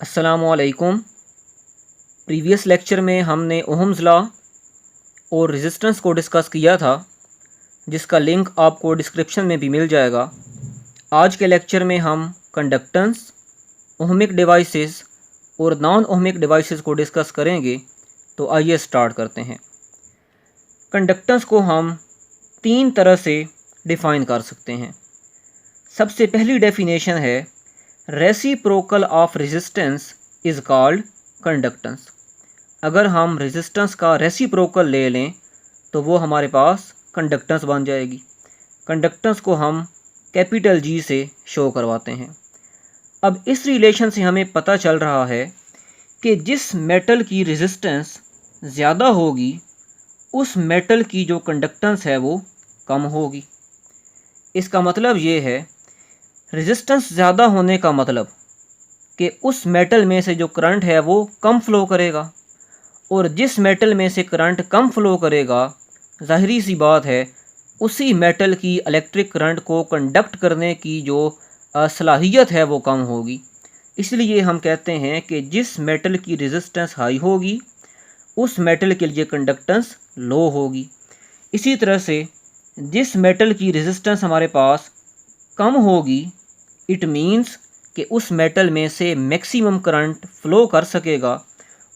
अस्सलामुअलैकुम। Previous lecture में हमने ओहम्स लॉ और रेजिस्टेंस को डिस्कस किया था, जिसका लिंक आपको डिस्क्रिप्शन में भी मिल जाएगा। आज के लेक्चर में हम कंडक्टेंस, ओहमिक डिवाइसेस और नॉन ओहमिक डिवाइसेस को डिस्कस करेंगे। तो आइए स्टार्ट करते हैं। कंडक्टेंस को हम तीन तरह से डिफ़ाइन कर सकते हैं। सबसे पहली डेफिनेशन है reciprocal of resistance is called conductance. अगर हम रेजिस्टेंस का रेसिप्रोकल ले लें तो वो हमारे पास कंडक्टेंस बन जाएगी। कंडक्टेंस को हम कैपिटल जी से शो करवाते हैं। अब इस रिलेशन से हमें पता चल रहा है कि जिस मेटल की रेजिस्टेंस ज़्यादा होगी उस मेटल की जो कंडक्टेंस है वो कम होगी। इसका मतलब ये है, रेजिस्टेंस ज़्यादा होने का मतलब कि उस मेटल में से जो करंट है वो कम फ़्लो करेगा, और जिस मेटल में से करंट कम फ़्लो करेगा, ज़ाहिरी सी बात है उसी मेटल की इलेक्ट्रिक करंट को कंडक्ट करने की जो सलाहियत है वो कम होगी। इसलिए हम कहते हैं कि जिस मेटल की रेजिस्टेंस हाई होगी उस मेटल के लिए कंडक्टेंस लो होगी। इसी तरह से जिस मेटल की रेजिस्टेंस हमारे पास कम होगी, इट मीन्स कि उस मेटल में से मैक्सिमम करंट फ़्लो कर सकेगा,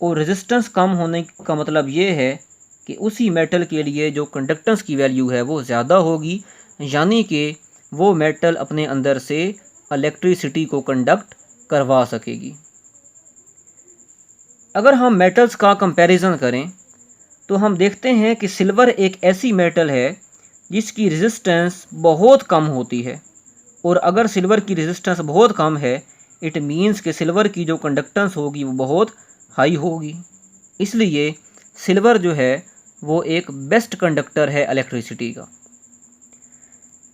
और रेजिस्टेंस कम होने का मतलब ये है कि उसी मेटल के लिए जो कंडक्टेंस की वैल्यू है वो ज़्यादा होगी, यानी कि वो मेटल अपने अंदर से इलेक्ट्रिसिटी को कंडक्ट करवा सकेगी। अगर हम मेटल्स का कंपैरिजन करें तो हम देखते हैं कि सिल्वर एक ऐसी मेटल है जिसकी रेजिस्टेंस बहुत कम होती है, और अगर सिल्वर की रेजिस्टेंस बहुत कम है, इट मीन्स कि सिल्वर की जो कंडक्टेंस होगी वो बहुत हाई होगी। इसलिए सिल्वर जो है वो एक बेस्ट कंडक्टर है इलेक्ट्रिसिटी का।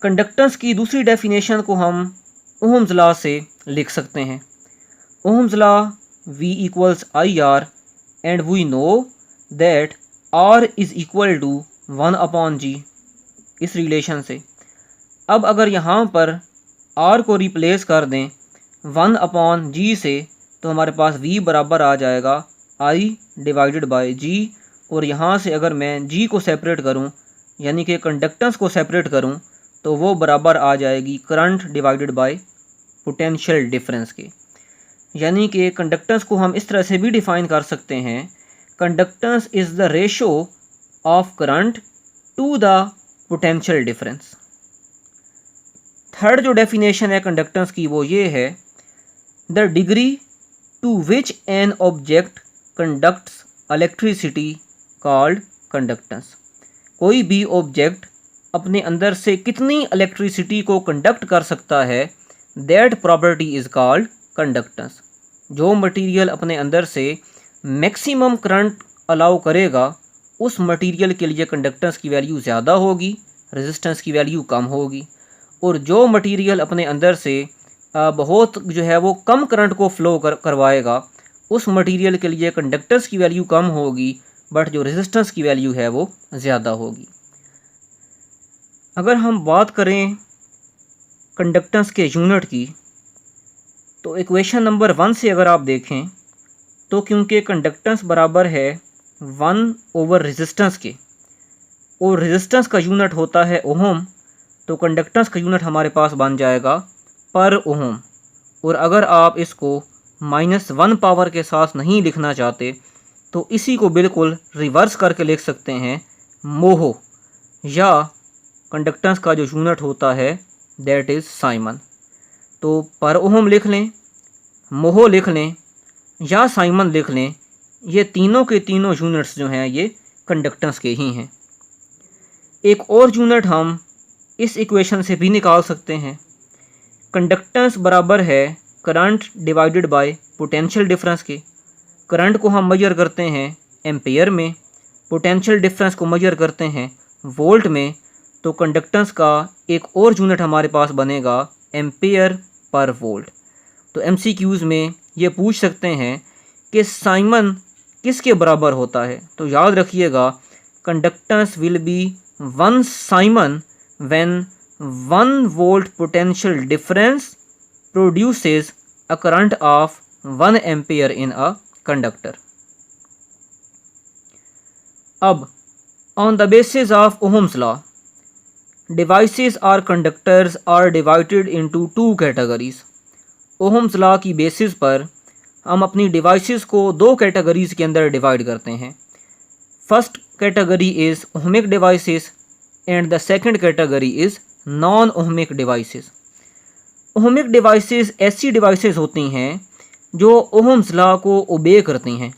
कंडक्टेंस की दूसरी डेफिनेशन को हम ओहम्स लॉ से लिख सकते हैं। Ohm's law V equals IR and we know that R is equal to 1/G। इस रिलेशन से अब अगर यहाँ पर R को रिप्लेस कर दें 1/G से, तो हमारे पास V बराबर आ जाएगा I/G, और यहाँ से अगर मैं G को सेपरेट करूँ यानी कि कंडक्टेंस को सेपरेट करूँ तो वो बराबर आ जाएगी current divided bye potential difference के। यानी कि कंडक्टेंस को हम इस तरह से भी डिफ़ाइन कर सकते हैं, conductance is the ratio of current to the potential difference. Third जो डेफिनेशन है कंडक्टेंस की वो ये है, the degree to which an object conducts electricity called conductance. कोई भी ऑब्जेक्ट अपने अंदर से कितनी इलेक्ट्रिसिटी को कंडक्ट कर सकता है, that property is called conductance. जो मटेरियल अपने अंदर से मैक्सिमम करंट अलाउ करेगा उस मटेरियल के लिए कंडक्टेंस की वैल्यू ज़्यादा होगी, रेजिस्टेंस की वैल्यू कम होगी, और जो मटेरियल अपने अंदर से बहुत जो है वो कम करंट को फ़्लो करवाएगा उस मटेरियल के लिए कंडक्टेंस की वैल्यू कम होगी, बट जो रेजिस्टेंस की वैल्यू है वो ज़्यादा होगी। अगर हम बात करें कंडक्टेंस के यूनिट की, तो इक्वेशन नंबर 1 से अगर आप देखें तो क्योंकि कंडक्टेंस बराबर है 1 रेजिस्टेंस के, और रेजिस्टेंस का यूनिट होता है ओहम, तो कंडक्टेंस का यूनिट हमारे पास बन जाएगा पर ओहम। और अगर आप इसको -1 पावर के साथ नहीं लिखना चाहते तो इसी को बिल्कुल रिवर्स करके लिख सकते हैं, मोहो, या कंडक्टेंस का जो यूनिट होता है दैट इज़ साइमन। तो पर ओहम लिख लें, मोहो लिख लें या साइमन लिख लें, ये तीनों के तीनों यूनिट्स जो हैं ये कंडक्टेंस के ही हैं। एक और यूनिट हम इस इक्वेशन से भी निकाल सकते हैं, कंडक्टेंस बराबर है current divided bye potential difference के। करंट को हम मेजर करते हैं एम्पेयर में, पोटेंशियल डिफरेंस को मेजर करते हैं वोल्ट में, तो कंडक्टेंस का एक और यूनिट हमारे पास बनेगा एम्पेयर पर वोल्ट। तो MCQs में ये पूछ सकते हैं कि साइमन किसके बराबर होता है, तो याद रखिएगा conductance will be 1 siemens when 1 volt potential difference produces a current of 1 ampere in a conductor. अब on the basis of ohm's law, devices और conductors are divided into 2 categories. Ohm's law की बेसिस पर हम अपनी डिवाइसेस को 2 categories के अंदर डिवाइड करते हैं। First category is ohmic devices and the second category is non ohmic devices. Ohmic devices ऐसी डिवाइसेस होती हैं जो ओहम्स लॉ को ओबे करती हैं।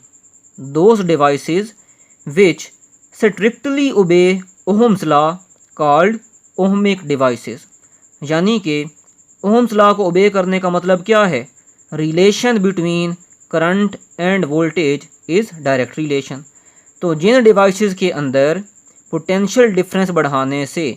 Those devices which strictly obey Ohm's law called ohmic devices. यानी कि ओहम्स लॉ को ओबे करने का मतलब क्या है? Relation between current and voltage is direct relation. तो जिन डिवाइसेस के अंदर पोटेंशियल डिफरेंस बढ़ाने से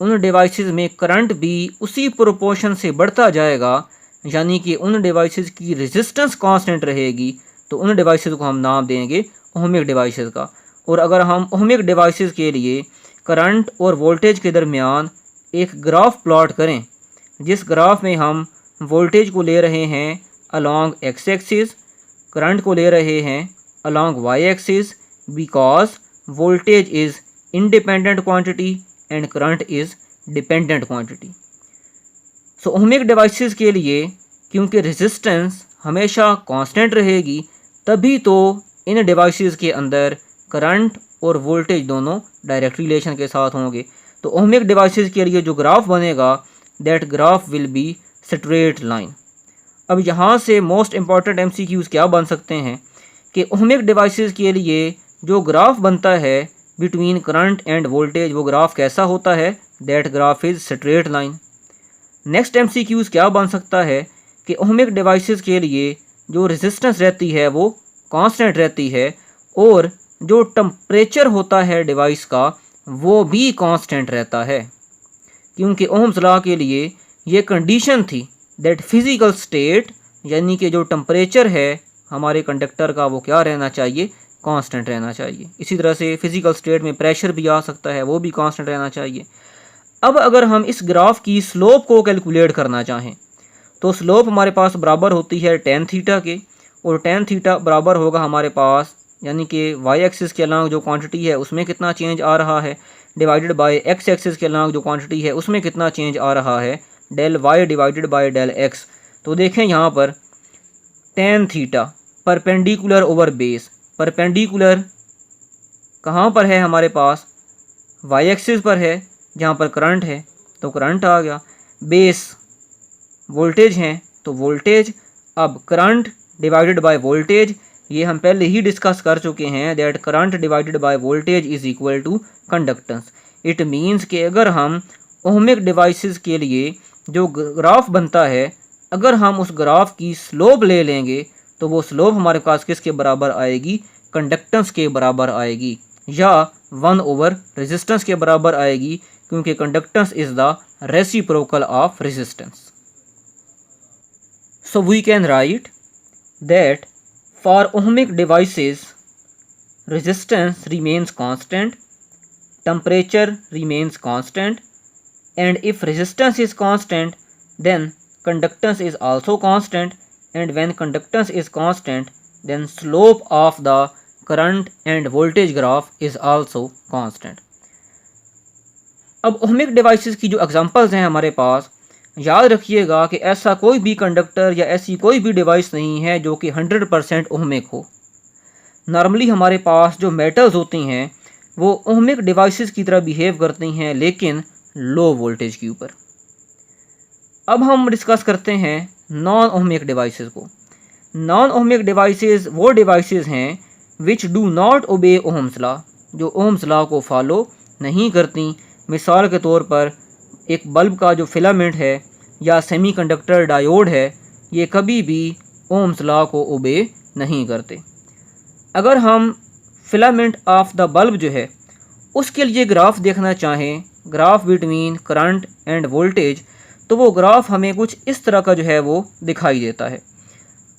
उन डिवाइसेस में करंट भी उसी प्रोपोर्शन से बढ़ता जाएगा, यानी कि उन डिवाइसेस की रेजिस्टेंस कांस्टेंट रहेगी, तो उन डिवाइसेस को हम नाम देंगे ओहमिक डिवाइसेस का। और अगर हम ओहमिक डिवाइसेस के लिए करंट और वोल्टेज के दरमियान एक ग्राफ प्लॉट करें, जिस ग्राफ में हम वोल्टेज को ले रहे हैं अलॉन्ग एक्स एक्सिस, करंट को ले रहे हैं along Y axis, because voltage is independent quantity and current is dependent quantity. So ohmic devices के लिए क्योंकि रेजिस्टेंस हमेशा कांस्टेंट रहेगी, तभी तो इन डिवाइसेस के अंदर करंट और वोल्टेज दोनों डायरेक्ट रिलेशन के साथ होंगे। तो ओहमिक डिवाइसेस के लिए जो ग्राफ बनेगा, that graph will be straight line. अब यहाँ से मोस्ट इम्पॉर्टेंट MCQs क्या बन सकते हैं कि ओहमिक डिवाइसेस के लिए जो ग्राफ बनता है बिटवीन करंट एंड वोल्टेज, वो ग्राफ कैसा होता है? That graph is straight line. Next MCQs क्या बन सकता है कि ओहमिक डिवाइसेस के लिए जो रेजिस्टेंस रहती है वो कांस्टेंट रहती है, और जो टेम्परेचर होता है डिवाइस का वो भी कांस्टेंट रहता है, क्योंकि ओहम्स लॉ के लिए ये कंडीशन थी दैट फिज़िकल स्टेट, यानी कि जो टेम्परेचर है हमारे कंडक्टर का, वो क्या रहना चाहिए? कांस्टेंट रहना चाहिए। इसी तरह से फिज़िकल स्टेट में प्रेशर भी आ सकता है, वो भी कांस्टेंट रहना चाहिए। अब अगर हम इस ग्राफ की स्लोप को कैलकुलेट करना चाहें, तो स्लोप हमारे पास बराबर होती है tan थीटा के, और tan थीटा बराबर होगा हमारे पास, यानी कि वाई एक्सिस के अलॉन्ग जो क्वांटिटी है उसमें कितना चेंज आ रहा है, डिवाइडेड बाय एक्स एक्सिस के अलॉन्ग जो क्वांटिटी है उसमें कितना चेंज आ रहा है, del Y divided by del X. तो देखें यहाँ पर tan theta perpendicular over base, perpendicular कहाँ पर है हमारे पास? वाई एक्सिस पर है, जहाँ पर करंट है तो करंट आ गया, बेस वोल्टेज हैं तो वोल्टेज। अब करंट डिवाइडेड बाय वोल्टेज, ये हम पहले ही डिस्कस कर चुके हैं that current divided by voltage is equal to conductance. It means कि अगर हम ओहमिक डिवाइसेस के लिए जो ग्राफ बनता है, अगर हम उस ग्राफ की स्लोप ले लेंगे तो वो स्लोप हमारे पास किसके बराबर आएगी? कंडक्टेंस के बराबर आएगी, या 1 ओवर रेजिस्टेंस के बराबर आएगी, क्योंकि conductance is the reciprocal of resistance. So we can write that for ohmic devices resistance remains constant, temperature remains constant, and if resistance is constant then conductance is also constant, and when conductance is constant then slope of the current and voltage graph is also constant। अब ohmic devices की जो examples हैं हमारे पास, याद रखिएगा कि ऐसा कोई भी कंडक्टर या ऐसी कोई भी डिवाइस नहीं है जो कि 100% ओहमिक हो। नॉर्मली हमारे पास जो मेटल्स होती हैं वो ओहमिक डिवाइसेस की तरह बिहेव करती हैं, लेकिन लो वोल्टेज के ऊपर। अब हम डिस्कस करते हैं नॉन ओहमिक डिवाइसेस को। नॉन ओहमिक डिवाइसेस वो डिवाइसेस हैं which do not obey Ohm's law, जो ओहम्स लॉ को फॉलो नहीं करती। मिसाल के तौर पर एक बल्ब का जो फिलामेंट है या सेमीकंडक्टर डायोड है, ये कभी भी ओहम्स लॉ को ओबे नहीं करते। अगर हम फिलामेंट ऑफ द बल्ब जो है उसके लिए ग्राफ देखना चाहें, graph between current and voltage, तो वो ग्राफ हमें कुछ इस तरह का जो है वो दिखाई देता है।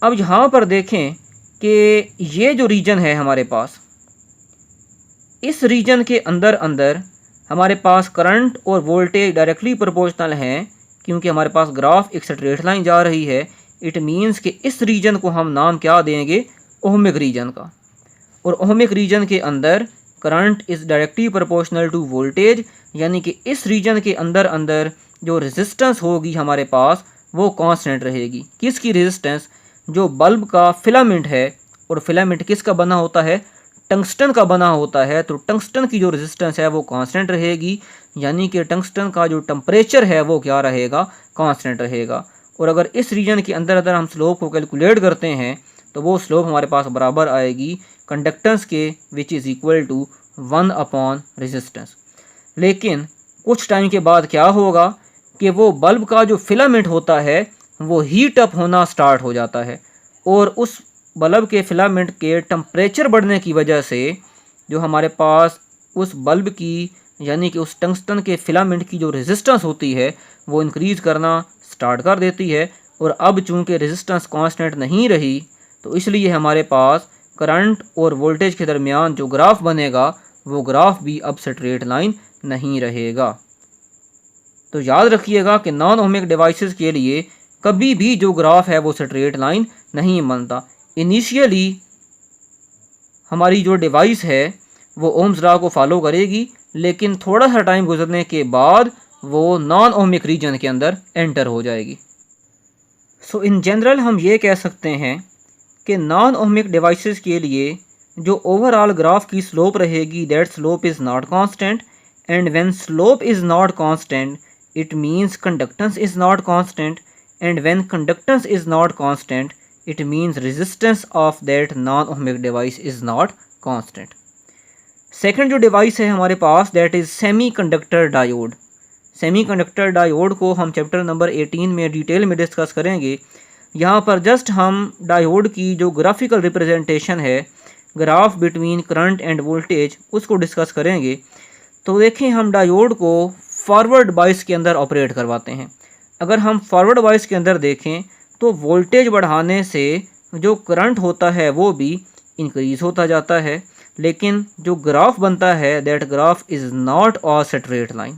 अब यहाँ पर देखें कि ये जो रीजन है हमारे पास, इस रीजन के अंदर अंदर हमारे पास करंट और वोल्टेज डायरेक्टली प्रोपोर्शनल हैं, क्योंकि हमारे पास ग्राफ एक स्ट्रेट लाइन जा रही है। इट मीन्स कि इस रीजन को हम नाम क्या देंगे, ओहमिक रीजन का। और ओहमिक रीजन के अंदर current is directly proportional to voltage, यानी कि इस रीजन के अंदर अंदर जो रेजिस्टेंस होगी हमारे पास वो कांस्टेंट रहेगी। किसकी रेजिस्टेंस? जो बल्ब का फिलामेंट है, और फिलामेंट किसका बना होता है? टंगस्टन का बना होता है। तो टंगस्टन की जो रेजिस्टेंस है वो कांस्टेंट रहेगी, यानी कि टंगस्टन का जो टेम्परेचर है वो क्या रहेगा? कांस्टेंट रहेगा। और अगर इस रीजन के अंदर अंदर हम स्लोप को कैलकुलेट करते हैं तो वो स्लोप हमारे पास बराबर आएगी कंडक्टेंस के, which is equal to 1 upon resistance. लेकिन कुछ टाइम के बाद क्या होगा कि वो बल्ब का जो फिलामेंट होता है वो हीट अप होना स्टार्ट हो जाता है, और उस बल्ब के फिलामेंट के टेम्परेचर बढ़ने की वजह से जो हमारे पास उस बल्ब की, यानी कि उस टंगस्टन के फिलामेंट की जो रेजिस्टेंस होती है वो इंक्रीज़ करना स्टार्ट कर देती है। और अब चूंकि रेजिस्टेंस कांस्टेंट नहीं रही तो इसलिए हमारे पास करंट और वोल्टेज के दरमियान जो ग्राफ बनेगा वो ग्राफ भी अब स्ट्रेट लाइन नहीं रहेगा। तो याद रखिएगा कि नॉन ओहमिक डिवाइसेस के लिए कभी भी जो ग्राफ है वो स्ट्रेट लाइन नहीं बनता। इनिशियली हमारी जो डिवाइस है वो ओम्स लॉ को फॉलो करेगी, लेकिन थोड़ा सा टाइम गुजरने के बाद वो नॉन ओहमिक रीजन के अंदर एंटर हो जाएगी। सो इन जनरल हम ये कह सकते हैं कि नॉन ओहमिक डिवाइसेस के लिए जो ओवरऑल ग्राफ की स्लोप रहेगी, that slope is not constant, and when slope is not constant it means conductance is not constant, and when conductance is not constant it means resistance of that non-ohmic device is not constant. Second जो device है हमारे पास that is semi conductor diode. Semi conductor diode को हम chapter number 18 में detail में discuss करेंगे। यहाँ पर जस्ट हम डायोड की जो ग्राफिकल रिप्रेजेंटेशन है, graph between current and voltage, उसको डिस्कस करेंगे। तो देखें, हम डायोड को फॉरवर्ड बाइस के अंदर ऑपरेट करवाते हैं। अगर हम फॉरवर्ड बाइस के अंदर देखें तो वोल्टेज बढ़ाने से जो करंट होता है वो भी इंक्रीज़ होता जाता है, लेकिन जो ग्राफ बनता है that graph is not a straight line.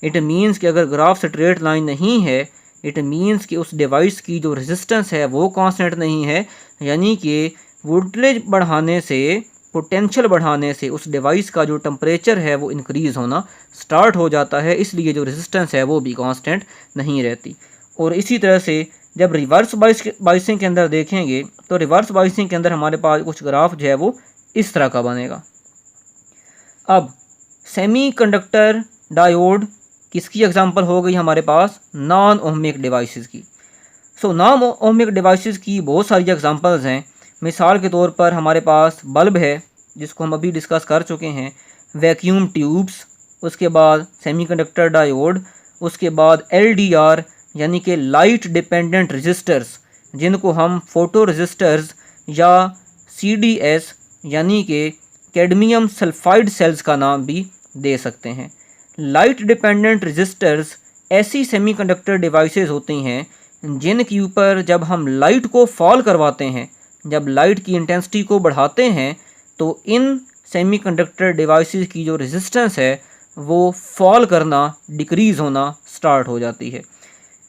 It means कि अगर ग्राफ स्ट्रेट लाइन नहीं है, इट मीन्स कि उस डिवाइस की जो रेजिस्टेंस है वो कांस्टेंट नहीं है, यानी कि वोल्टेज बढ़ाने से, पोटेंशियल बढ़ाने से उस डिवाइस का जो टेम्परेचर है वो इंक्रीज़ होना स्टार्ट हो जाता है, इसलिए जो रेजिस्टेंस है वो भी कांस्टेंट नहीं रहती। और इसी तरह से जब रिवर्स बाइसिंग के अंदर देखेंगे तो रिवर्स बाइसिंग के अंदर हमारे पास कुछ ग्राफ जो है वो इस तरह का बनेगा। अब सेमी कंडक्टर डायोड किसकी एग्जांपल हो गई हमारे पास? नॉन ओहमिक डिवाइसेस की। सो नॉन ओहमिक डिवाइसेस की बहुत सारी एग्जांपल्स हैं। मिसाल के तौर पर हमारे पास बल्ब है जिसको हम अभी डिस्कस कर चुके हैं, वैक्यूम ट्यूब्स, उसके बाद सेमीकंडक्टर डायोड, उसके बाद LDR यानी कि लाइट डिपेंडेंट रेजिस्टर्स, जिनको हम फोटो रेजिस्टर्स या CDS यानी कि कैडमियम सल्फाइड सेल्स का नाम भी दे सकते हैं। लाइट डिपेंडेंट रेजिस्टर्स ऐसी सेमीकंडक्टर डिवाइसेस होती हैं जिनके ऊपर जब हम लाइट को फॉल करवाते हैं, जब लाइट की इंटेंसिटी को बढ़ाते हैं तो इन सेमीकंडक्टर डिवाइसेस की जो रेजिस्टेंस है वो फॉल करना, डिक्रीज़ होना स्टार्ट हो जाती है।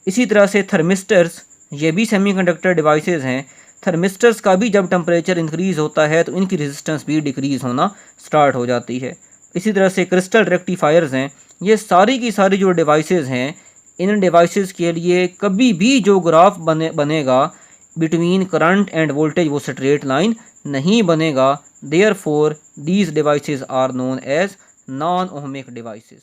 इसी तरह से थर्मिस्टर्स, ये भी सेमीकंडक्टर डिवाइसेस हैं। थर्मिस्टर्स का भी जब टेम्परेचर इंक्रीज़ होता है तो इनकी रेजिस्टेंस भी डिक्रीज़ होना स्टार्ट हो जाती है। इसी तरह से क्रिस्टल रेक्टिफायर्स हैं। ये सारी की सारी जो डिवाइसेस हैं, इन डिवाइसेस के लिए कभी भी जो ग्राफ बनेगा बिटवीन करंट एंड वोल्टेज वो स्ट्रेट लाइन नहीं बनेगा। Therefore these devices are known as non ohmic devices.